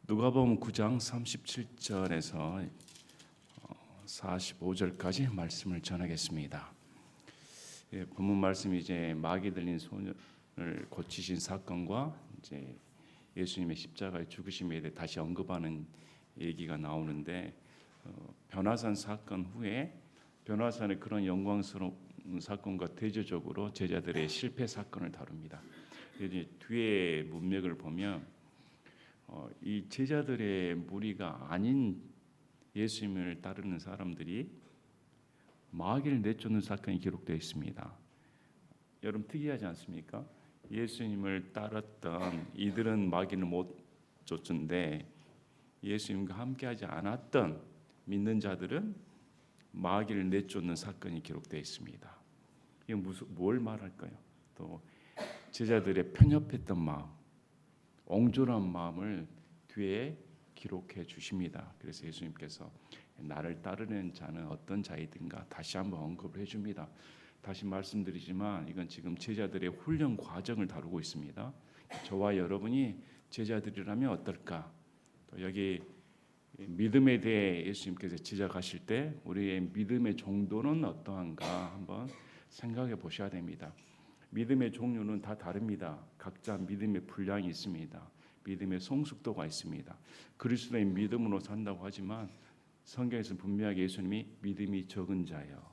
누가복음 9장 37절에서 45절까지 말씀을 전하겠습니다. 본문 말씀이 이제 마귀 들린 소년을 고치신 사건과 이제 예수님의 십자가의 죽으심에 대해 다시 언급하는 얘기가 나오는데, 변화산 사건 후에 변화산의 그런 영광스러운 사건과 대조적으로 제자들의 실패 사건을 다룹니다. 이제 뒤에 문맥을 보면 이 제자들의 무리가 아닌 예수님을 따르는 사람들이 마귀를 내쫓는 사건이 기록되어 있습니다. 여러분 특이하지 않습니까? 예수님을 따랐던 이들은 마귀를 못 쫓는데 예수님과 함께하지 않았던 믿는 자들은 마귀를 내쫓는 사건이 기록되어 있습니다. 이게 뭘 말할까요? 또 제자들의 편협했던 마음, 옹졸한 마음을 뒤에 기록해 주십니다. 그래서 예수님께서 나를 따르는 자는 어떤 자이든가 다시 한번 언급을 해줍니다. 다시 말씀드리지만 이건 지금 제자들의 훈련 과정을 다루고 있습니다. 저와 여러분이 제자들이라면 어떨까? 또 여기 믿음에 대해 예수님께서 지적하실 때 우리의 믿음의 정도는 어떠한가 한번 생각해 보셔야 됩니다. 믿음의 종류는 다 다릅니다. 각자 믿음의 분량이 있습니다. 믿음의 성숙도가 있습니다. 그리스도의 믿음으로 산다고 하지만 성경에서 분명하게 예수님이 믿음이 적은 자여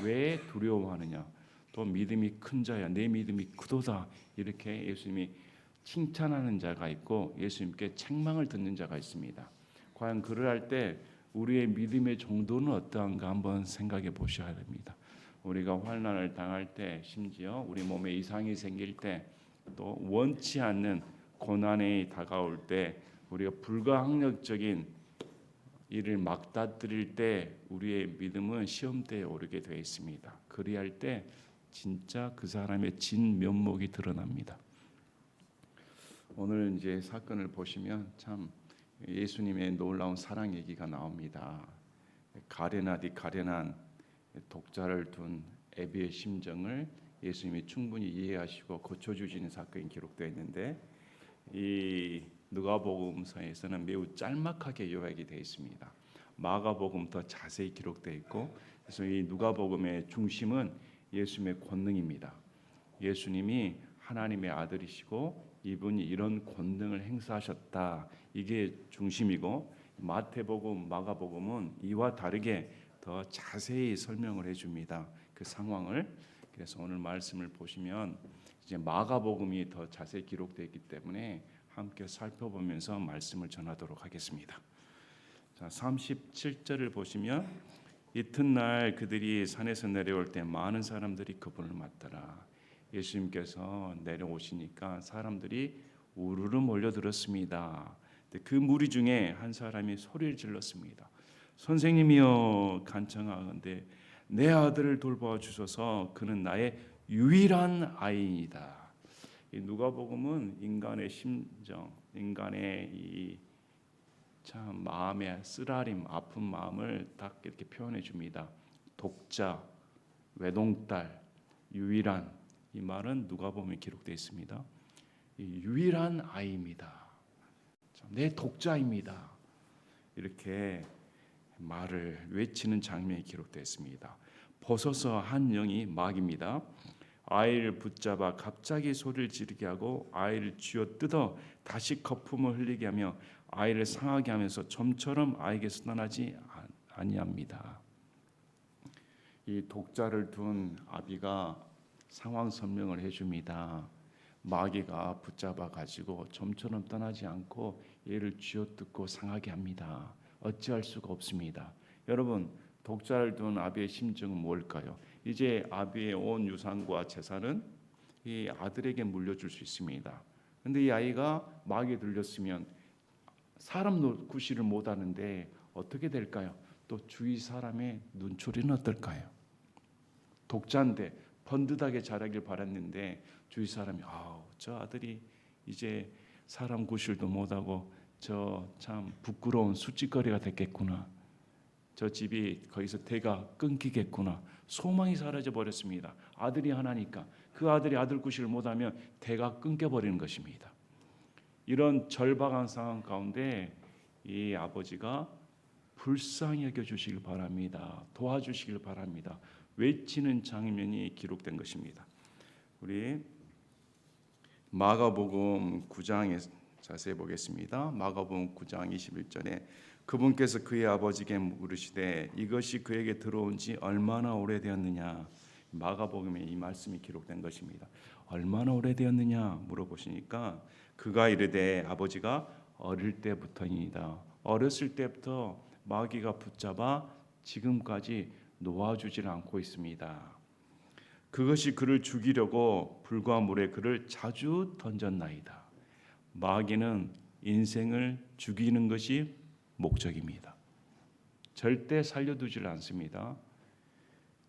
왜 두려워하느냐, 또 믿음이 큰 자야 내 믿음이 크도다, 이렇게 예수님이 칭찬하는 자가 있고 예수님께 책망을 듣는 자가 있습니다. 과연 그러할 때 우리의 믿음의 정도는 어떠한가 한번 생각해 보셔야 됩니다. 우리가 환난을 당할 때, 심지어 우리 몸에 이상이 생길 때, 또 원치 않는 고난이 다가올 때, 우리가 불가항력적인 일을 막다뜨릴 때 우리의 믿음은 시험대에 오르게 되어 있습니다. 그리할 때 진짜 그 사람의 진 면목이 드러납니다. 오늘 이제 사건을 보시면 참 예수님의 놀라운 사랑 얘기가 나옵니다. 가련하디 가련한 독자를 둔 애비의 심정을 예수님이 충분히 이해하시고 고쳐주시는 사건이 기록되어 있는데, 이 누가복음서에서는 매우 짤막하게 요약이 되어 있습니다. 마가복음 더 자세히 기록되어 있고, 그래서 이 누가복음의 중심은 예수님의 권능입니다. 예수님이 하나님의 아들이시고 이분이 이런 권능을 행사하셨다, 이게 중심이고, 마태복음, 마가복음은 이와 다르게 더 자세히 설명을 해줍니다. 그 상황을. 그래서 오늘 말씀을 보시면 이제 마가복음이 더 자세히 기록되어 있기 때문에 함께 살펴보면서 말씀을 전하도록 하겠습니다. 자, 37절을 보시면 이튿날 그들이 산에서 내려올 때 많은 사람들이 그분을 맞더라. 예수님께서 내려오시니까 사람들이 우르르 몰려들었습니다. 그 무리 중에 한 사람이 소리를 질렀습니다. 선생님이여, 간청하건대 내 아들을 돌보아 주소서. 그는 나의 유일한 아이이다. 이 누가복음은 인간의 심정, 인간의 이 참 마음의 쓰라림, 아픈 마음을 딱 이렇게 표현해 줍니다. 독자, 외동딸, 유일한, 이 말은 누가복음에 기록되어 있습니다. 이 유일한 아이입니다. 내 독자입니다. 이렇게 말을 외치는 장면이 기록되어 있습니다. 벗어서 한 영이 마귀입니다. 아이를 붙잡아 갑자기 소리를 지르게 하고 아이를 쥐어뜯어 다시 거품을 흘리게 하며 아이를 상하게 하면서 좀처럼 아이에게서 떠나지 아니합니다. 이 독자를 둔 아비가 상황 설명을 해줍니다. 마귀가 붙잡아 가지고 좀처럼 떠나지 않고 얘를 쥐어뜯고 상하게 합니다. 어찌할 수가 없습니다. 여러분, 독자를 둔 아비의 심정은 뭘까요? 이제 아비의 온 유산과 재산은 이 아들에게 물려줄 수 있습니다. 그런데 이 아이가 마귀에 들렸으면 사람 구실을 못하는데 어떻게 될까요? 또 주위 사람의 눈초리는 어떨까요? 독자인데 번듯하게 자라길 바랐는데 주위 사람이 저 아들이 이제 사람 구실도 못하고 저 참 부끄러운 수치거리가 됐겠구나. 저 집이 거기서 대가 끊기겠구나. 소망이 사라져 버렸습니다. 아들이 하나니까 그 아들이 아들 구실을 못하면 대가 끊겨버리는 것입니다. 이런 절박한 상황 가운데 이 아버지가 불쌍히 여겨주시길 바랍니다. 도와주시길 바랍니다. 외치는 장면이 기록된 것입니다. 우리 마가복음 9장에 자세히 보겠습니다. 마가복음 9장 21절에 그분께서 그의 아버지에게 물으시되 이것이 그에게 들어온 지 얼마나 오래되었느냐. 마가복음에 이 말씀이 기록된 것입니다. 얼마나 오래되었느냐 물어보시니까 그가 이르되 아버지가 어릴 때부터이다. 어렸을 때부터 마귀가 붙잡아 지금까지 놓아주질 않고 있습니다. 그것이 그를 죽이려고 불과 물에 그를 자주 던졌나이다. 마귀는 인생을 죽이는 것이 목적입니다. 절대 살려두질 않습니다.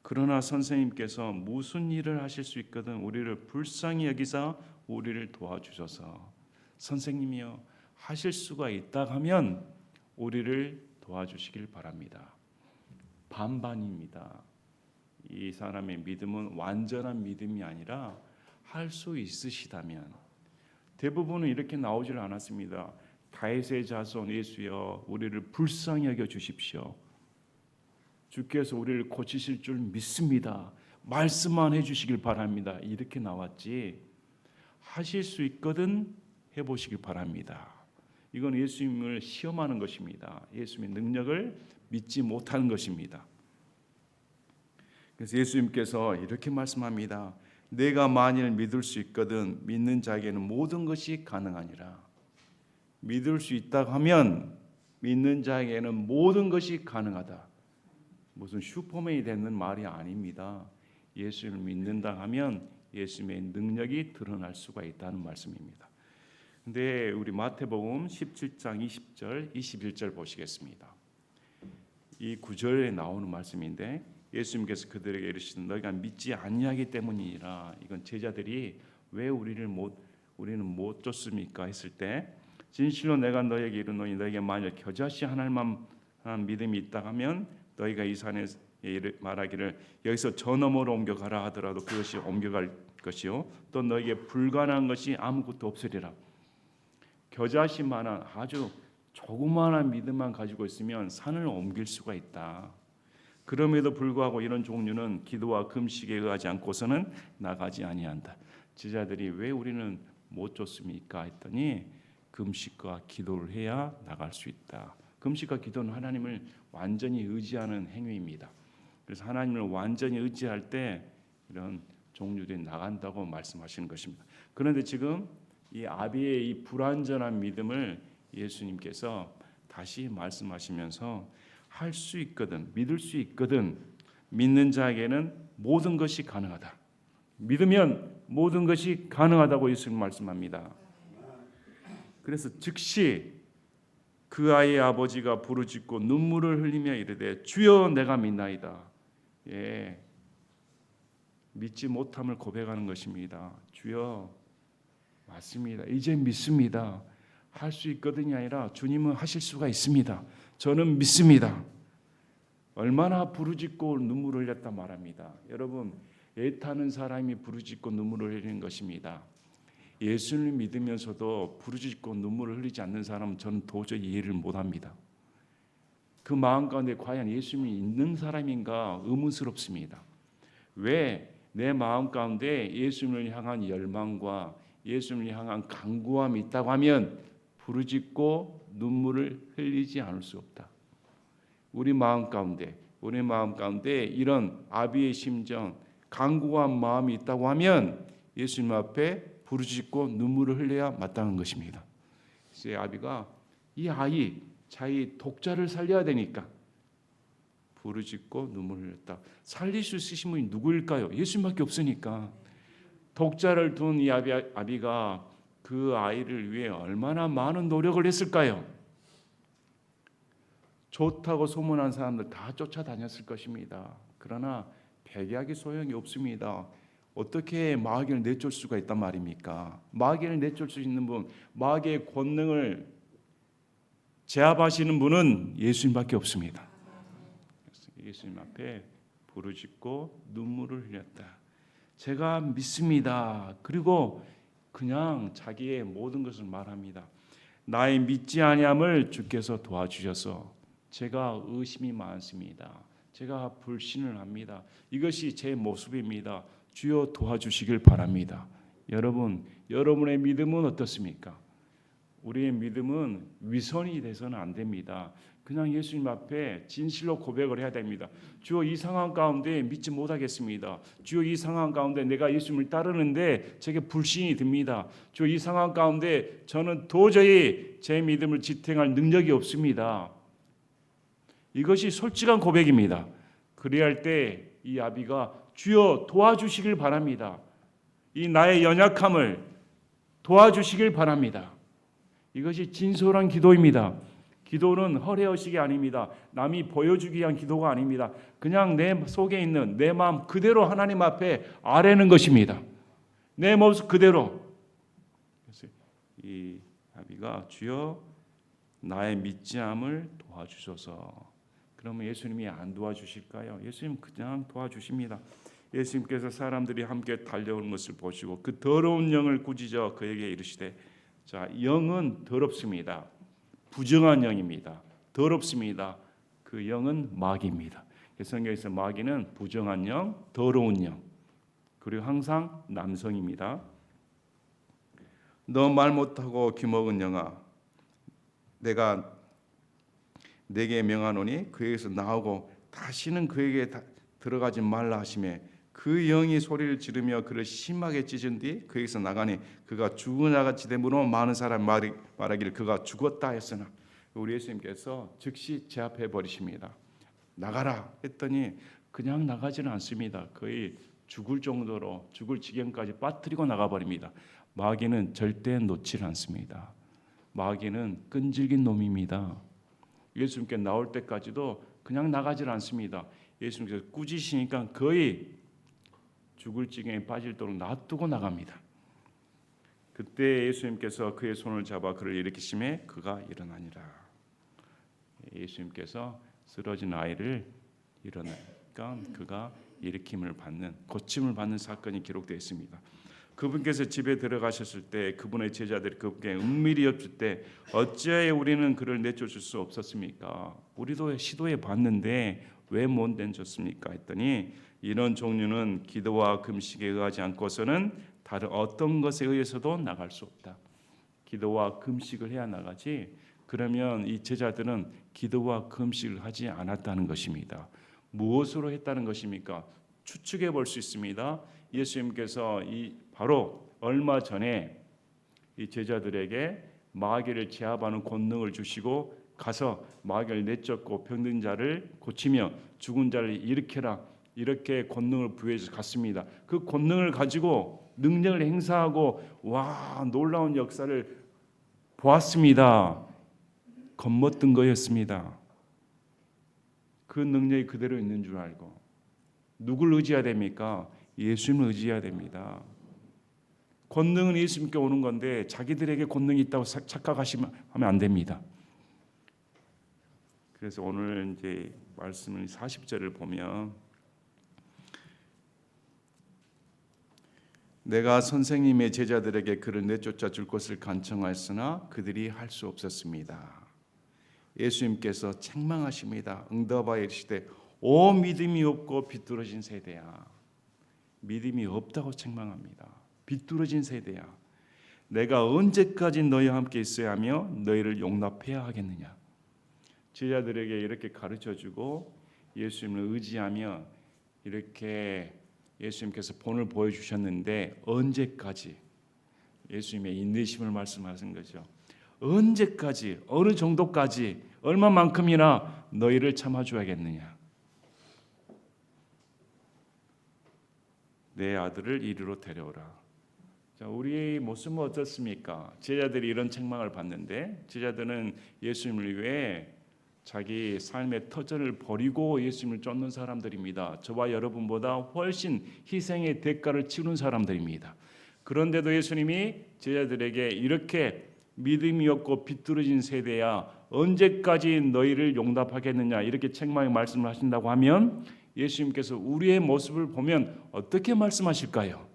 그러나 선생님께서 무슨 일을 하실 수 있거든 우리를 불쌍히 여기사 우리를 도와주셔서 선생님이여 하실 수가 있다 하면 우리를 도와주시길 바랍니다. 반반입니다. 이 사람의 믿음은 완전한 믿음이 아니라 할 수 있으시다면 대부분은 이렇게 나오질 않았습니다. 다윗의 자손 예수여 우리를 불쌍히 여겨 주십시오. 주께서 우리를 고치실 줄 믿습니다. 말씀만 해주시길 바랍니다. 이렇게 나왔지 하실 수 있거든 해보시길 바랍니다. 이건 예수님을 시험하는 것입니다. 예수님의 능력을 믿지 못하는 것입니다. 그래서 예수님께서 이렇게 말씀합니다. 내가 만일 믿을 수 있거든 믿는 자에게는 모든 것이 가능하니라. 믿을 수 있다고 하면 믿는 자에게는 모든 것이 가능하다. 무슨 슈퍼맨이 되는 말이 아닙니다. 예수를 믿는다 하면 예수님의 능력이 드러날 수가 있다는 말씀입니다. 근데 우리 마태복음 17장 20절, 21절 보시겠습니다. 이 구절에 나오는 말씀인데 예수님께서 그들에게 이르시되 너희가 믿지 아니하기 때문이라. 이건 제자들이 왜 우리는 못 쫓습니까 했을 때 진실로 내가 너희에게 이르노니 너희에게 만일 겨자씨 하나만 믿음이 있다 하면 너희가 이 산에 말하기를 여기서 저 너머로 옮겨가라 하더라도 그것이 옮겨갈 것이요 또 너희에게 불가능한 것이 아무것도 없으리라. 겨자씨만한 아주 조그마한 믿음만 가지고 있으면 산을 옮길 수가 있다. 그럼에도 불구하고 이런 종류는 기도와 금식에 의하지 않고서는 나가지 아니한다. 제자들이 왜 우리는 못 쫓습니까 했더니 금식과 기도를 해야 나갈 수 있다. 금식과 기도는 하나님을 완전히 의지하는 행위입니다. 그래서 하나님을 완전히 의지할 때 이런 종류들이 나간다고 말씀하시는 것입니다. 그런데 지금 이 아비의 이 불완전한 믿음을 예수님께서 다시 말씀하시면서 할 수 있거든, 믿을 수 있거든, 믿는 자에게는 모든 것이 가능하다. 믿으면 모든 것이 가능하다고 예수님 말씀합니다. 그래서 즉시 그 아이의 아버지가 부르짖고 눈물을 흘리며 이르되 주여 내가 믿나이다. 예, 믿지 못함을 고백하는 것입니다. 주여 맞습니다. 이제 믿습니다. 할 수 있거든이 아니라 주님은 하실 수가 있습니다. 저는 믿습니다. 얼마나 부르짖고 눈물을 흘렸다 말합니다. 여러분 애타는 사람이 부르짖고 눈물을 흘리는 것입니다. 예수를 믿으면서도 부르짖고 눈물을 흘리지 않는 사람은 저는 도저히 이해를 못합니다. 그 마음 가운데 과연 예수님이 있는 사람인가 의문스럽습니다. 왜 내 마음 가운데 예수님을 향한 열망과 예수님을 향한 간구함이 있다고 하면 부르짖고 눈물을 흘리지 않을 수 없다. 우리 마음 가운데 이런 아비의 심정, 간구한 마음이 있다고 하면 예수님 앞에 부르짖고 눈물을 흘려야 마땅한 것입니다. 그래서 아비가 이 아이 자기 독자를 살려야 되니까 부르짖고 눈물을 흘렸다. 살릴 수 있으신 분이 누구일까요? 예수님밖에 없으니까. 독자를 둔 이 아비가 그 아이를 위해 얼마나 많은 노력을 했을까요? 좋다고 소문한 사람들 다 쫓아다녔을 것입니다. 그러나 백약이 소용이 없습니다. 어떻게 마귀를 내쫓을 수가 있단 말입니까? 마귀를 내쫓을 수 있는 분, 마귀의 권능을 제압하시는 분은 예수님밖에 없습니다. 예수님 앞에 부르짖고 눈물을 흘렸다. 제가 믿습니다. 그리고 그냥 자기의 모든 것을 말합니다. 나의 믿지 아니함을 주께서 도와주셔서 제가 의심이 많습니다. 제가 불신을 합니다. 이것이 제 모습입니다. 주여 도와주시길 바랍니다. 여러분, 여러분의 믿음은 어떻습니까? 우리의 믿음은 위선이 돼서는 안 됩니다. 그냥 예수님 앞에 진실로 고백을 해야 됩니다. 주여, 이 상황 가운데 믿지 못하겠습니다. 주여, 이 상황 가운데 내가 예수님을 따르는데 제게 불신이 듭니다. 주여, 이 상황 가운데 저는 도저히 제 믿음을 지탱할 능력이 없습니다. 이것이 솔직한 고백입니다. 그래야 할 때 이 아비가 주여 도와주시길 바랍니다. 이 나의 연약함을 도와주시길 바랍니다. 이것이 진솔한 기도입니다. 기도는 허례허식이 아닙니다. 남이 보여주기 위한 기도가 아닙니다. 그냥 내 속에 있는 내 마음 그대로 하나님 앞에 아뢰는 것입니다. 내 모습 그대로. 그래서 이 아비가 주여 나의 믿지함을 도와주소서. 그러면 예수님이 안 도와주실까요? 예수님 그냥 도와주십니다. 예수님께서 사람들이 함께 달려오는 것을 보시고 그 더러운 영을 꾸짖어 그에게 이르시되, 자, 영은 더럽습니다. 부정한 영입니다. 더럽습니다. 그 영은 마귀입니다. 성경에서 마귀는 부정한 영, 더러운 영, 그리고 항상 남성입니다. 너 말 못하고 귀먹은 영아, 내가 내게 명하노니 그에게서 나오고 다시는 그에게 들어가지 말라 하시매, 그 영이 소리를 지르며 그를 심하게 찢은 뒤 그에게서 나가니 그가 죽은 자같이 되므로 많은 사람이 말하기를 그가 죽었다 했으나, 우리 예수님께서 즉시 제압해 버리십니다. 나가라 했더니 그냥 나가지는 않습니다. 거의 죽을 정도로, 죽을 지경까지 빠뜨리고 나가버립니다. 마귀는 절대 놓질 않습니다. 마귀는 끈질긴 놈입니다. 예수님께 나올 때까지도 그냥 나가질 않습니다. 예수님께서 꾸짖으시니까 거의 죽을 지경에 빠질도록 놔두고 나갑니다. 그때 예수님께서 그의 손을 잡아 그를 일으키심에 그가 일어나니라. 예수님께서 쓰러진 아이를 일어나니까 그가 일으킴을 받는, 고침을 받는 사건이 기록되어 있습니다. 그분께서 집에 들어가셨을 때 그분의 제자들이 그분께 은밀히 엿줄 때 어찌하여 우리는 그를 내쫓을 수 없었습니까? 우리도 시도해 봤는데 왜 못 내쫓습니까? 했더니 이런 종류는 기도와 금식에 의하지 않고서는 다른 어떤 것에 의해서도 나갈 수 없다. 기도와 금식을 해야 나가지, 그러면 이 제자들은 기도와 금식을 하지 않았다는 것입니다. 무엇으로 했다는 것입니까? 추측해 볼 수 있습니다. 예수님께서 바로 얼마 전에 이 제자들에게 마귀를 제압하는 권능을 주시고 가서 마귀를 내쫓고 병든 자를 고치며 죽은 자를 일으켜라, 이렇게 권능을 부여해서 갔습니다. 그 권능을 가지고 능력을 행사하고 와, 놀라운 역사를 보았습니다. 겁먹던 거였습니다. 그 능력이 그대로 있는 줄 알고. 누굴 의지해야 됩니까? 예수님을 의지해야 됩니다. 권능은 예수님께 오는 건데 자기들에게 권능이 있다고 착각하시면 안 됩니다. 그래서 오늘 이제 말씀을 40절을 보면, 내가 선생님의 제자들에게 그를 내쫓아 줄 것을 간청하였으나 그들이 할 수 없었습니다. 예수님께서 책망하십니다. 응답하여 이르시되, 오 믿음이 없고 비뚤어진 세대야. 믿음이 없다고 책망합니다. 비뚤어진 세대야. 내가 언제까지 너희와 함께 있어야 하며 너희를 용납해야 하겠느냐. 제자들에게 이렇게 가르쳐주고 예수님을 의지하며 이렇게 예수님께서 본을 보여주셨는데 언제까지, 예수님의 인내심을 말씀하신 거죠. 언제까지, 어느 정도까지, 얼마만큼이나 너희를 참아줘야겠느냐. 내 아들을 이리로 데려오라. 자, 우리의 모습은 어떻습니까? 제자들이 이런 책망을 받는데, 제자들은 예수님을 위해 자기 삶의 터전을 버리고 예수님을 쫓는 사람들입니다. 저와 여러분보다 훨씬 희생의 대가를 치르는 사람들입니다. 그런데도 예수님이 제자들에게 이렇게 믿음이 없고 비뚤어진 세대야, 언제까지 너희를 용납하겠느냐, 이렇게 책망의 말씀을 하신다고 하면 예수님께서 우리의 모습을 보면 어떻게 말씀하실까요?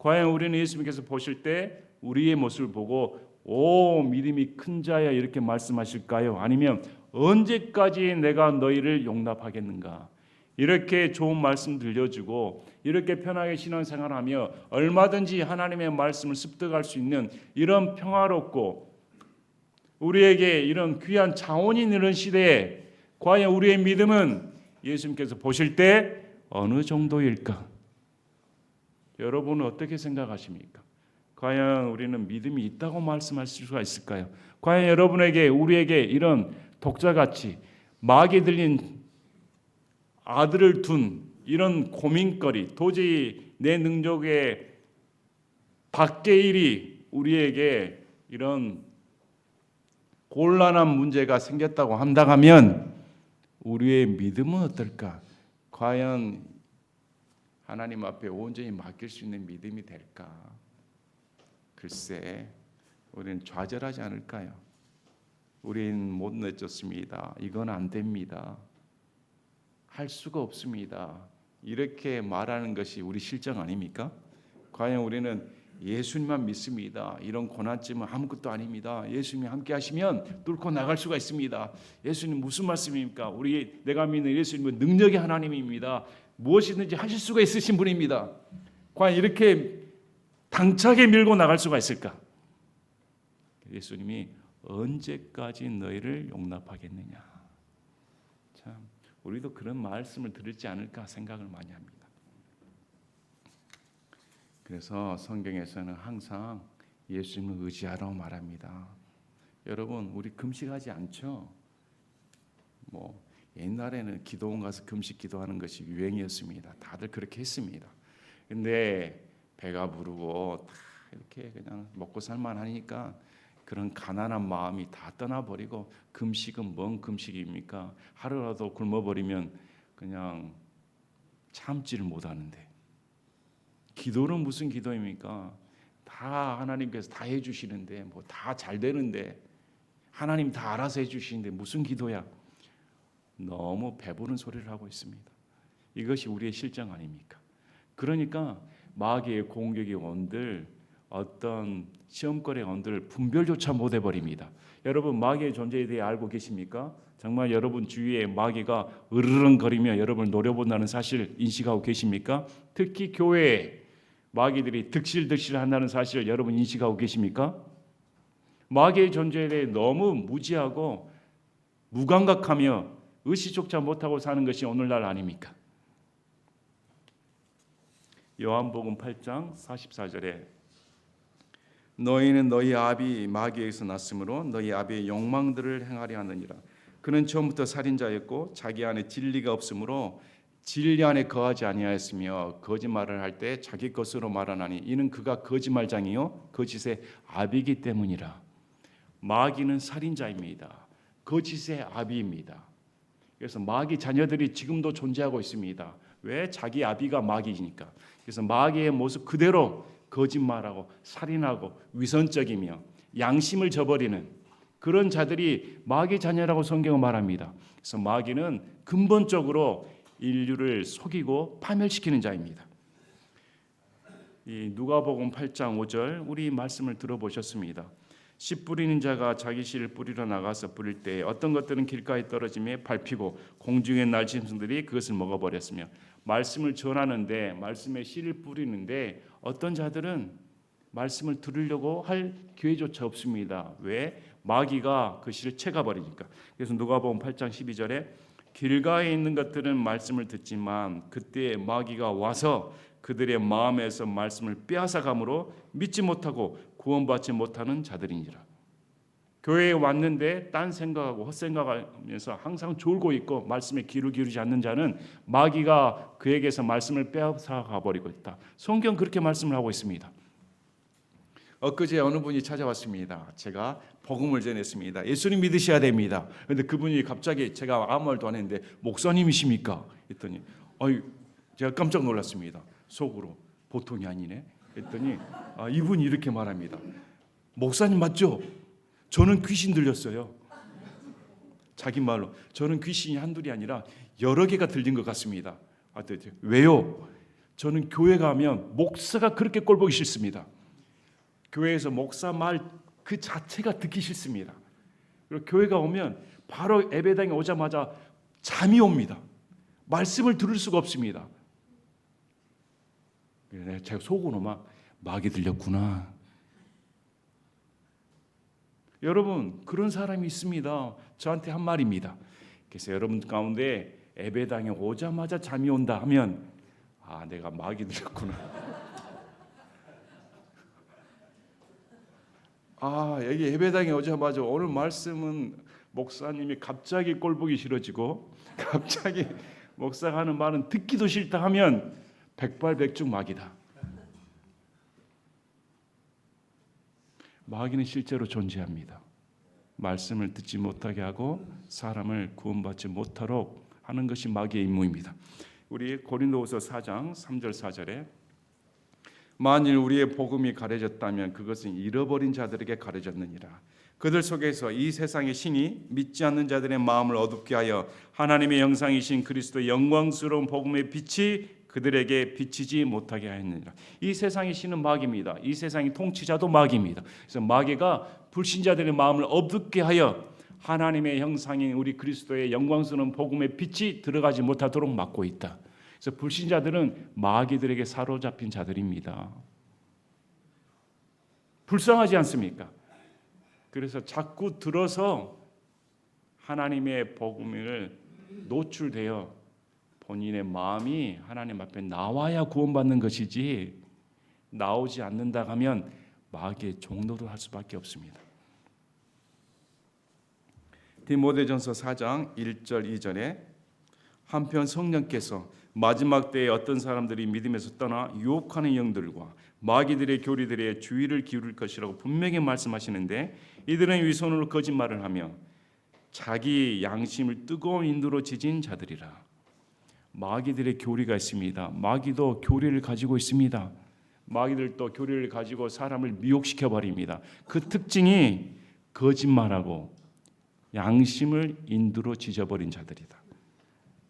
과연 우리는 예수님께서 보실 때 우리의 모습을 보고 오 믿음이 큰 자야 이렇게 말씀하실까요? 아니면 언제까지 내가 너희를 용납하겠는가? 이렇게 좋은 말씀 들려주고 이렇게 편하게 신앙생활하며 얼마든지 하나님의 말씀을 습득할 수 있는 이런 평화롭고 우리에게 이런 귀한 자원이 있는 시대에 과연 우리의 믿음은 예수님께서 보실 때 어느 정도일까? 여러분은 어떻게 생각하십니까? 과연 우리는 믿음이 있다고 말씀하실 수가 있을까요? 과연 여러분에게 우리에게 이런 독자같이 마귀 들린 아들을 둔 이런 고민거리 도저히 내 능력의 밖의 일이 우리에게 이런 곤란한 문제가 생겼다고 한다면 우리의 믿음은 어떨까? 과연 하나님 앞에 온전히 맡길 수 있는 믿음이 될까? 글쎄 우리는 좌절하지 않을까요? 우린 못 내쫓습니다. 이건 안 됩니다. 할 수가 없습니다. 이렇게 말하는 것이 우리 실정 아닙니까? 과연 우리는 예수님만 믿습니다. 이런 고난쯤은 아무것도 아닙니다. 예수님이 함께 하시면 뚫고 나갈 수가 있습니다. 예수님 무슨 말씀입니까? 내가 믿는 예수님은 능력의 하나님입니다. 무엇이든지 하실 수가 있으신 분입니다. 과연 이렇게 당차게 밀고 나갈 수가 있을까? 예수님이 언제까지 너희를 용납하겠느냐? 참 우리도 그런 말씀을 들을지 않을까 생각을 많이 합니다. 그래서 성경에서는 항상 예수님을 의지하라고 말합니다. 여러분 우리 금식하지 않죠? 옛날에는 기도원 가서 금식 기도하는 것이 유행이었습니다. 다들 그렇게 했습니다. 근데 배가 부르고 다 이렇게 그냥 먹고 살만하니까 그런 가난한 마음이 다 떠나버리고 금식은 뭔 금식입니까? 하루라도 굶어버리면 그냥 참지를 못하는데 기도는 무슨 기도입니까? 다 하나님께서 다 해주시는데 다 잘 되는데 하나님 다 알아서 해주시는데 무슨 기도야? 너무 배부른 소리를 하고 있습니다. 이것이 우리의 실정 아닙니까? 그러니까 마귀의 공격이 온들 어떤 시험거리의 온들 분별조차 못 해버립니다. 여러분 마귀의 존재에 대해 알고 계십니까? 정말 여러분 주위에 마귀가 으르렁거리며 여러분을 노려본다는 사실 인식하고 계십니까? 특히 교회에 마귀들이 득실득실한다는 사실을 여러분 인식하고 계십니까? 마귀의 존재에 대해 너무 무지하고 무감각하며 의식조차 못하고 사는 것이 오늘날 아닙니까? 요한복음 8장 44절에 너희는 너희 아비 마귀에게서 났으므로 너희 아비의 욕망들을 행하려 하느니라. 그는 처음부터 살인자였고 자기 안에 진리가 없으므로 진리 안에 거하지 아니하였으며 거짓말을 할 때 자기 것으로 말하나니 이는 그가 거짓말장이요 거짓의 아비이기 때문이라. 마귀는 살인자입니다. 거짓의 아비입니다. 그래서 마귀 자녀들이 지금도 존재하고 있습니다. 왜? 자기 아비가 마귀니까. 그래서 마귀의 모습 그대로 거짓말하고 살인하고 위선적이며 양심을 저버리는 그런 자들이 마귀 자녀라고 성경은 말합니다. 그래서 마귀는 근본적으로 인류를 속이고 파멸시키는 자입니다. 이 누가복음 8장 5절 우리 말씀을 들어보셨습니다. 씨 뿌리는 자가 자기 씨를 뿌리러 나가서 뿌릴 때 어떤 것들은 길가에 떨어지며 밟히고 공중의 날짐승들이 그것을 먹어버렸으며 말씀을 전하는데 말씀에 씨를 뿌리는데 어떤 자들은 말씀을 들으려고 할 기회조차 없습니다. 왜? 마귀가 그 씨를 채가버리니까. 그래서 누가복음 8장 12절에 길가에 있는 것들은 말씀을 듣지만 그때 마귀가 와서 그들의 마음에서 말씀을 빼앗아감으로 믿지 못하고 구원받지 못하는 자들이니라. 교회에 왔는데 딴 생각하고 헛생각하면서 항상 졸고 있고 말씀에 귀를 기울이지 않는 자는 마귀가 그에게서 말씀을 빼앗아가 버리고 있다. 성경 그렇게 말씀을 하고 있습니다. 엊그제 어느 분이 찾아왔습니다. 제가 복음을 전했습니다. 예수님 믿으셔야 됩니다. 그런데 그분이 갑자기 제가 아무 말도 안 했는데 목사님이십니까? 했더니 제가 깜짝 놀랐습니다. 속으로 보통이 아니네. 했더니 이분이 이렇게 말합니다. 목사님 맞죠? 저는 귀신 들렸어요. 자기 말로 저는 귀신이 한둘이 아니라 여러 개가 들린 것 같습니다. 왜요? 저는 교회 가면 목사가 그렇게 꼴보기 싫습니다. 교회에서 목사 말 그 자체가 듣기 싫습니다. 그리고 교회가 오면 바로 예배당에 오자마자 잠이 옵니다. 말씀을 들을 수가 없습니다. 제가 속으로 막 마귀 들렸구나. 여러분, 그런 사람이 있습니다. 저한테 한 말입니다. 그래서 여러분 가운데 예배당에 오자마자 잠이 온다 하면 내가 마귀 들렸구나. 여기 예배당에 오자마자 오늘 말씀은 목사님이 갑자기 꼴보기 싫어지고 갑자기 목사가 하는 말은 듣기도 싫다 하면 백발백중 마귀다. 마귀는 실제로 존재합니다. 말씀을 듣지 못하게 하고 사람을 구원받지 못하도록 하는 것이 마귀의 임무입니다. 우리 고린도후서 4장 3절 4절에 만일 우리의 복음이 가려졌다면 그것은 잃어버린 자들에게 가려졌느니라. 그들 속에서 이 세상의 신이 믿지 않는 자들의 마음을 어둡게 하여 하나님의 형상이신 그리스도의 영광스러운 복음의 빛이 그들에게 비치지 못하게 하였느니라. 이 세상의 신은 마귀입니다. 이 세상의 통치자도 마귀입니다. 그래서 마귀가 불신자들의 마음을 어둡게 하여 하나님의 형상인 우리 그리스도의 영광스러운 복음의 빛이 들어가지 못하도록 막고 있다. 그래서 불신자들은 마귀들에게 사로잡힌 자들입니다. 불쌍하지 않습니까? 그래서 자꾸 들어서 하나님의 복음을 노출되어 본인의 마음이 하나님 앞에 나와야 구원받는 것이지 나오지 않는다 하면 마귀의 종노릇 할 수밖에 없습니다. 디모데전서 4장 1절 2절에 한편 성령께서 마지막 때에 어떤 사람들이 믿음에서 떠나 유혹하는 영들과 마귀들의 교리들에 주의를 기울일 것이라고 분명히 말씀하시는데 이들은 위선으로 거짓말을 하며 자기 양심을 뜨거운 인도로 지진 자들이라. 마귀들의 교리가 있습니다. 마귀도 교리를 가지고 있습니다. 마귀들도 교리를 가지고 사람을 미혹시켜 버립니다. 그 특징이 거짓말하고 양심을 인도로 지져버린 자들이다.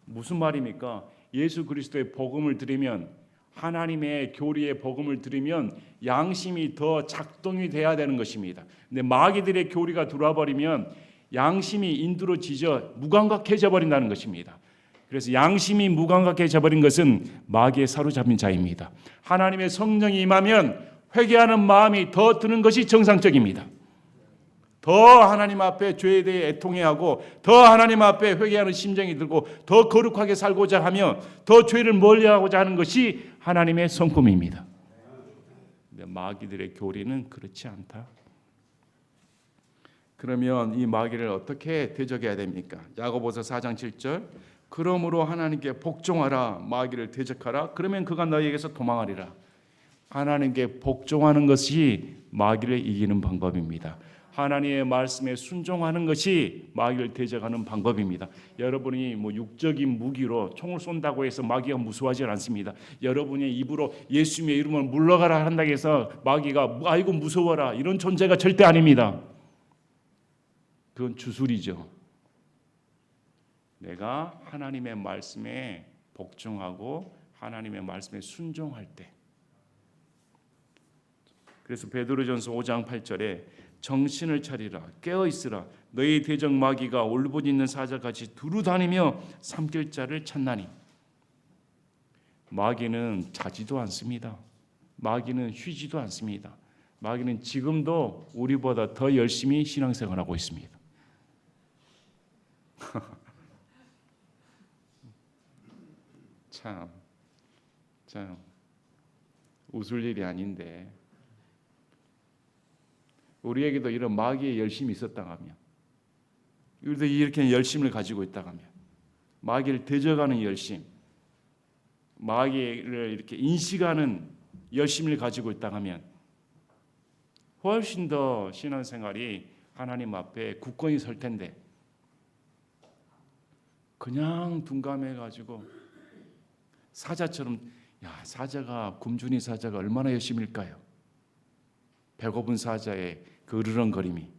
무슨 말입니까? 예수 그리스도의 복음을 들으면 하나님의 교리의 복음을 들으면 양심이 더 작동이 돼야 되는 것입니다. 근데 마귀들의 교리가 들어와 버리면 양심이 인도로 지져 무감각해져 버린다는 것입니다. 그래서 양심이 무감각해져 버린 것은 마귀에 사로잡힌 자입니다. 하나님의 성령이 임하면 회개하는 마음이 더 드는 것이 정상적입니다. 더 하나님 앞에 죄에 대해 애통해하고 더 하나님 앞에 회개하는 심정이 들고 더 거룩하게 살고자 하며 더 죄를 멀리하고자 하는 것이 하나님의 성품입니다. 근데 마귀들의 교리는 그렇지 않다. 그러면 이 마귀를 어떻게 대적해야 됩니까? 야고보서 4장 7절 그러므로 하나님께 복종하라 마귀를 대적하라 그러면 그가 너희에게서 도망하리라. 하나님께 복종하는 것이 마귀를 이기는 방법입니다. 하나님의 말씀에 순종하는 것이 마귀를 대적하는 방법입니다. 여러분이 육적인 무기로 총을 쏜다고 해서 마귀가 무서워하지 않습니다. 여러분의 입으로 예수님의 이름을 물러가라 한다고 해서 마귀가 아이고 무서워라 이런 존재가 절대 아닙니다. 그건 주술이죠. 내가 하나님의 말씀에 복종하고 하나님의 말씀에 순종할 때. 그래서 베드로전서 5장 8절에 정신을 차리라 깨어 있으라 너희 대적 마귀가 올봇 있는 사자같이 두루 다니며 삼킬 자를 찾나니. 마귀는 자지도 않습니다. 마귀는 쉬지도 않습니다. 마귀는 지금도 우리보다 더 열심히 신앙생활하고 있습니다. 참 웃을 일이 아닌데 우리에게도 이런 마귀의 열심이 있었다 하면 우리도 이렇게 열심을 가지고 있다 하면 마귀를 대적하는 열심 마귀를 이렇게 인식하는 열심을 가지고 있다 하면 훨씬 더 신앙생활이 하나님 앞에 굳건히 설 텐데 그냥 둔감해가지고 사자처럼 사자가 굶주린 사자가 얼마나 열심일까요? 배고픈 사자의 그 으르렁거림이.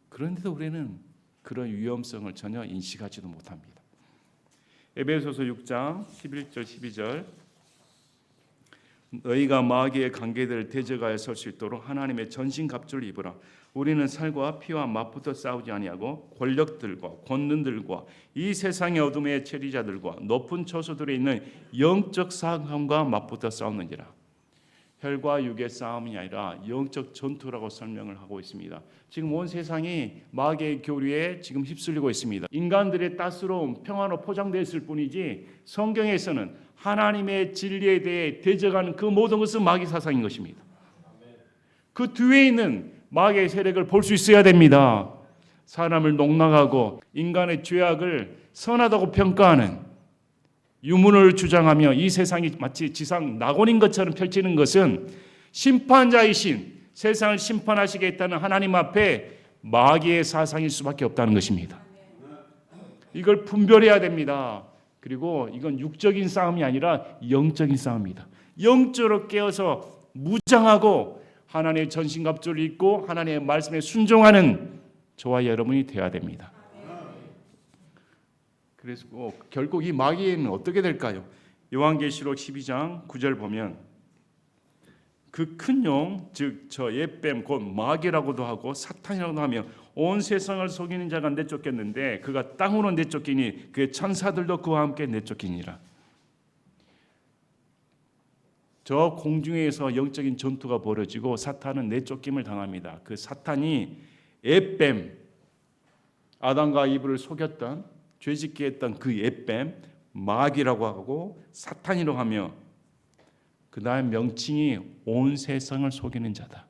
그런데도 우리는 그런 위험성을 전혀 인식하지도 못합니다. 에베소서 6장 11절 12절 너희가 마귀의 관계들을 대적하여 설 수 있도록 하나님의 전신갑주를 입으라. 우리는 살과 피와 맞붙어 싸우지 아니하고 권력들과 권능들과 이 세상의 어둠의 체리자들과 높은 처소들에 있는 영적 사람과 맞붙어 싸우느니라. 혈과 육의 싸움이 아니라 영적 전투라고 설명을 하고 있습니다. 지금 온 세상이 마귀의 교류에 지금 휩쓸리고 있습니다. 인간들의 따스러움, 평화로 포장되어 있을 뿐이지 성경에서는 하나님의 진리에 대해 대적하는 그 모든 것은 마귀 사상인 것입니다. 그 뒤에 있는 마귀의 세력을 볼 수 있어야 됩니다. 사람을 농락하고 인간의 죄악을 선하다고 평가하는 유물을 주장하며 이 세상이 마치 지상 낙원인 것처럼 펼치는 것은 심판자이신 세상을 심판하시겠다는 하나님 앞에 마귀의 사상일 수밖에 없다는 것입니다. 이걸 분별해야 됩니다. 그리고 이건 육적인 싸움이 아니라 영적인 싸움입니다. 영적으로 깨어서 무장하고 하나님의 전신갑주를 입고 하나님의 말씀에 순종하는 저와 여러분이 되어야 됩니다. 그래서 결국 이 마귀는 어떻게 될까요? 요한계시록 12장 9절 보면 그 큰 용, 즉 저 옛뱀 곧 마귀라고도 하고 사탄이라고도 하며 온 세상을 속이는 자가 내쫓겼는데 그가 땅으로 내쫓기니 그의 천사들도 그와 함께 내쫓기니라. 저 공중에서 영적인 전투가 벌어지고 사탄은 내쫓김을 당합니다. 그 사탄이 옛뱀, 아담과 이브를 속였던 죄짓게 했던 그 옛뱀 마귀라고 하고 사탄이라고 하며 그 다음 명칭이 온 세상을 속이는 자다.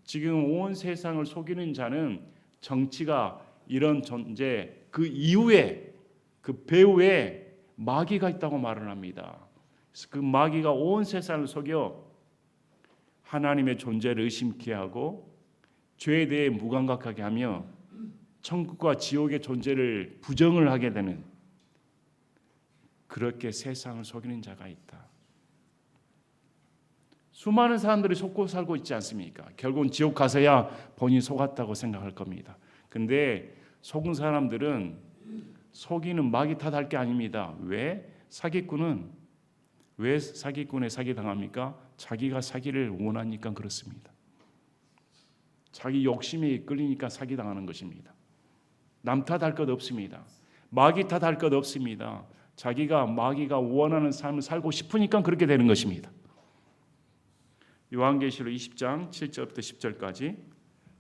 지금 온 세상을 속이는 자는 정치가 이런 존재 그 이후에 그 배후에 마귀가 있다고 말을 합니다. 그래서 그 마귀가 온 세상을 속여 하나님의 존재를 의심케 하고 죄에 대해 무감각하게 하며 천국과 지옥의 존재를 부정을 하게 되는 그렇게 세상을 속이는 자가 있다. 수많은 사람들이 속고 살고 있지 않습니까? 결국은 지옥 가서야 본인이 속았다고 생각할 겁니다. 근데 속은 사람들은 속이는 마귀 탓할 게 아닙니다. 왜? 사기꾼은 왜 사기꾼에 사기당합니까? 자기가 사기를 원하니까 그렇습니다. 자기 욕심에 이끌리니까 사기당하는 것입니다. 남 탓할 것 없습니다. 마귀 탓할 것 없습니다. 자기가 마귀가 원하는 삶을 살고 싶으니까 그렇게 되는 것입니다. 요한계시록 20장 7절부터 10절까지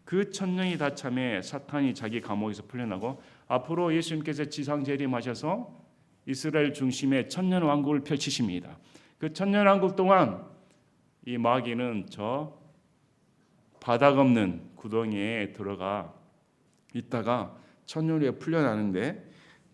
그 천년이 다 참에 사탄이 자기 감옥에서 풀려나고 앞으로 예수님께서 지상 재림하셔서 이스라엘 중심의 천년 왕국을 펼치십니다. 그 천년 왕국 동안 이 마귀는 저 바닥 없는 구덩이에 들어가 있다가 천년 후에 풀려나는데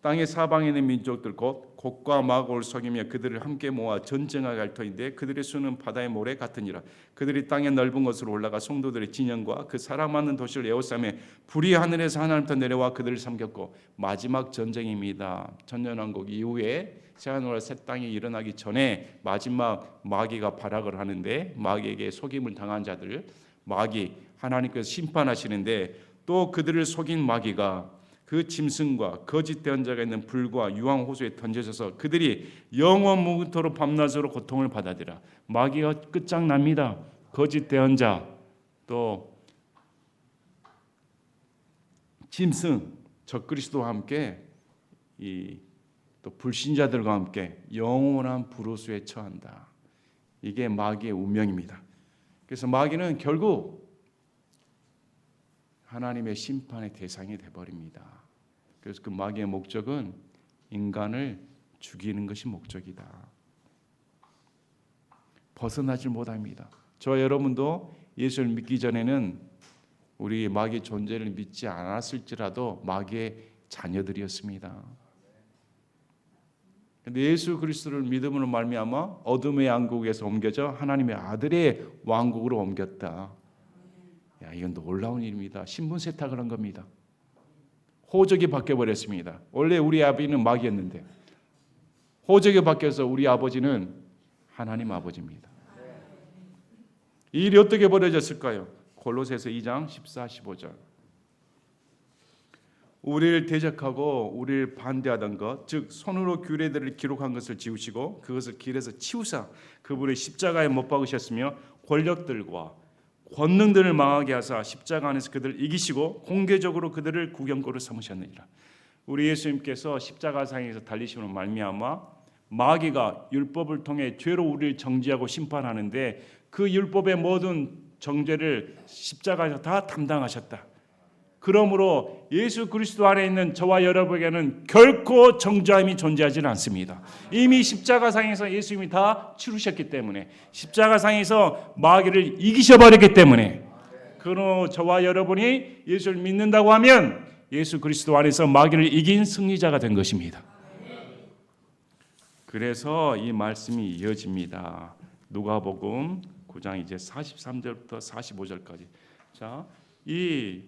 땅의 사방에 있는 민족들 곧 곡과 마곡을 속이며 그들을 함께 모아 전쟁하게 할 터인데 그들의 수는 바다의 모래 같으니라. 그들이 땅의 넓은 곳으로 올라가 성도들의 진영과 그 사람 많은 도시를 에워싸매 불이 하늘에서 하나님부터 내려와 그들을 삼켰고 마지막 전쟁입니다. 천년왕국 이후에 새하늘과 새 땅이 일어나기 전에 마지막 마귀가 발악을 하는데 마귀에게 속임을 당한 자들 마귀 하나님께서 심판하시는데 또 그들을 속인 마귀가 그 짐승과 거짓 대언자가 있는 불과 유황 호수에 던져져서 그들이 영원 무궁토록 밤낮으로 고통을 받아들이라. 마귀가 끝장납니다. 거짓 대언자 또 짐승 적그리스도와 함께 또 불신자들과 함께 영원한 불호수에 처한다. 이게 마귀의 운명입니다. 그래서 마귀는 결국 하나님의 심판의 대상이 되어버립니다. 그래서 그 마귀의 목적은 인간을 죽이는 것이 목적이다. 벗어나질 못합니다. 저와 여러분도 예수를 믿기 전에는 우리 마귀 존재를 믿지 않았을지라도 마귀의 자녀들이었습니다. 그런데 예수 그리스도를 믿음으로 말미암아 어둠의 왕국에서 옮겨져 하나님의 아들의 왕국으로 옮겼다. 야, 이건 놀라운 일입니다. 신분 세탁을 한 겁니다. 호적이 바뀌어버렸습니다. 원래 우리 아버지는 마귀였는데 호적이 바뀌어서 우리 아버지는 하나님 아버지입니다. 이 일이 어떻게 벌어졌을까요? 골로새서 2장 14, 15절 우리를 대적하고 우리를 반대하던 것, 즉 손으로 규례들을 기록한 것을 지우시고 그것을 길에서 치우사 그분의 십자가에 못 박으셨으며 권력들과 권능들을 망하게 하사 십자가 안에서 그들을 이기시고 공개적으로 그들을 구경거로 삼으셨느니라. 우리 예수님께서 십자가상에서 달리심으로 말미암아 마귀가 율법을 통해 죄로 우리를 정죄하고 심판하는데 그 율법의 모든 정죄를 십자가에서 다 담당하셨다. 그러므로 예수 그리스도 안에 있는 저와 여러분에게는 결코 정죄함이 존재하지는 않습니다. 이미 십자가상에서 예수님이 다 치르셨기 때문에, 십자가상에서 마귀를 이기셔버렸기 때문에, 그러므로 저와 여러분이 예수를 믿는다고 하면 예수 그리스도 안에서 마귀를 이긴 승리자가 된 것입니다. 그래서 이 말씀이 이어집니다. 누가복음 9장 이제 43절부터 45절까지. 자, 이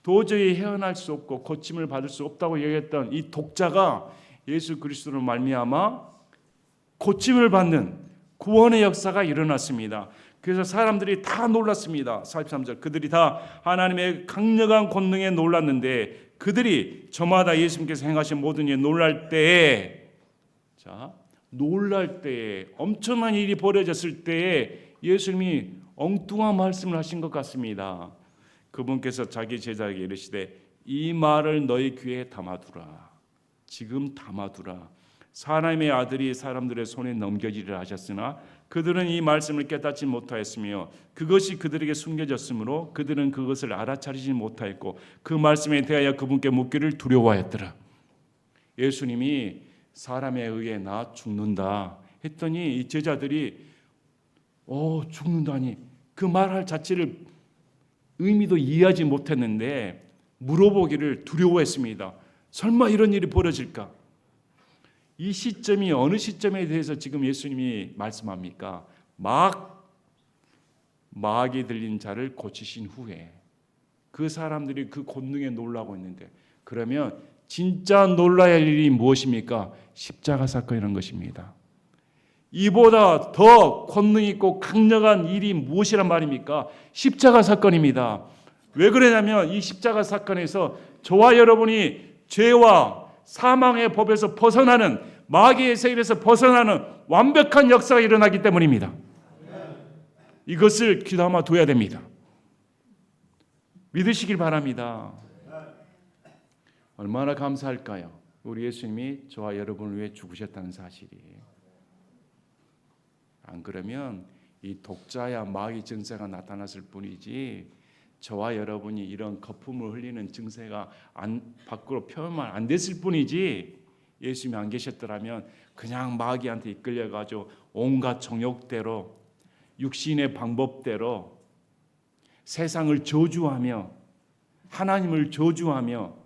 도저히 헤어날 수 없고 고침을 받을 수 없다고 얘기했던 이 독자가 예수 그리스도로 말미암아 고침을 받는 구원의 역사가 일어났습니다. 그래서 사람들이 다 놀랐습니다. 43절 그들이 다 하나님의 강력한 권능에 놀랐는데 그들이 저마다 예수님께서 행하신 모든 일에 놀랄 때에, 자, 놀랄 때에, 엄청난 일이 벌어졌을 때에 예수님이 엉뚱한 말씀을 하신 것 같습니다. 그분께서 자기 제자에게 이르시되 이 말을 너희 귀에 담아두라. 지금 담아두라. 사람의 아들이 사람들의 손에 넘겨지리라 하셨으나 그들은 이 말씀을 깨닫지 못하였으며 그것이 그들에게 숨겨졌으므로 그들은 그것을 알아차리지 못하였고 그 말씀에 대하여 그분께 묻기를 두려워하였더라. 예수님이 사람에 의해 나 죽는다 했더니 이 제자들이 죽는다니 그 말할 자체를 의미도 이해하지 못했는데 물어보기를 두려워했습니다. 설마 이런 일이 벌어질까? 이 시점이 어느 시점에 대해서 지금 예수님이 말씀합니까? 마귀 들린 자를 고치신 후에 그 사람들이 그 권능에 놀라고 있는데, 그러면 진짜 놀라야 할 일이 무엇입니까? 십자가 사건이라는 것입니다. 이보다 더 권능 있고 강력한 일이 무엇이란 말입니까? 십자가 사건입니다. 왜 그러냐면 이 십자가 사건에서 저와 여러분이 죄와 사망의 법에서 벗어나는, 마귀의 세력에서 벗어나는 완벽한 역사가 일어나기 때문입니다. 이것을 귀담아 둬야 됩니다. 믿으시길 바랍니다. 얼마나 감사할까요? 우리 예수님이 저와 여러분을 위해 죽으셨다는 사실이. 안 그러면 이 독자야 마귀 증세가 나타났을 뿐이지 저와 여러분이 이런 거품을 흘리는 증세가 밖으로 표현만 안 됐을 뿐이지, 예수님이 안 계셨더라면 그냥 마귀한테 이끌려가지고 온갖 정욕대로 육신의 방법대로 세상을 저주하며 하나님을 저주하며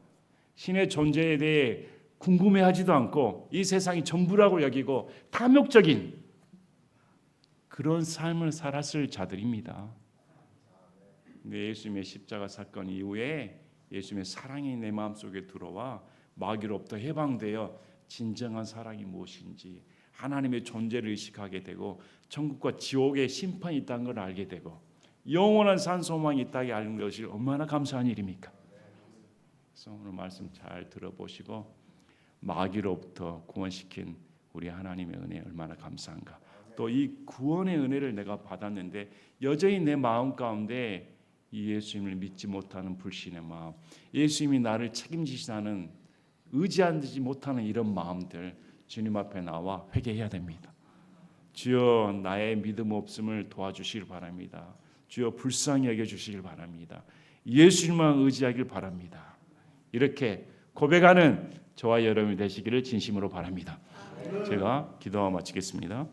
신의 존재에 대해 궁금해하지도 않고 이 세상이 전부라고 여기고 탐욕적인 그런 삶을 살았을 자들입니다. 근데 예수님의 십자가 사건 이후에 예수님의 사랑이 내 마음속에 들어와 마귀로부터 해방되어 진정한 사랑이 무엇인지, 하나님의 존재를 의식하게 되고 천국과 지옥의 심판이 있다는 걸 알게 되고 영원한 산소망이 있다고 아는 것이 얼마나 감사한 일입니까? 그래서 오늘 말씀 잘 들어보시고 마귀로부터 구원시킨 우리 하나님의 은혜 얼마나 감사한가. 또 이 구원의 은혜를 내가 받았는데 여전히 내 마음 가운데 이 예수님을 믿지 못하는 불신의 마음, 예수님이 나를 책임지시다는 의지하지 못하는 이런 마음들 주님 앞에 나와 회개해야 됩니다. 주여 나의 믿음 없음을 도와주시길 바랍니다. 주여 불쌍히 여겨주시길 바랍니다. 예수님만 의지하길 바랍니다. 이렇게 고백하는 저와 여러분이 되시기를 진심으로 바랍니다. 제가 기도하고 마치겠습니다.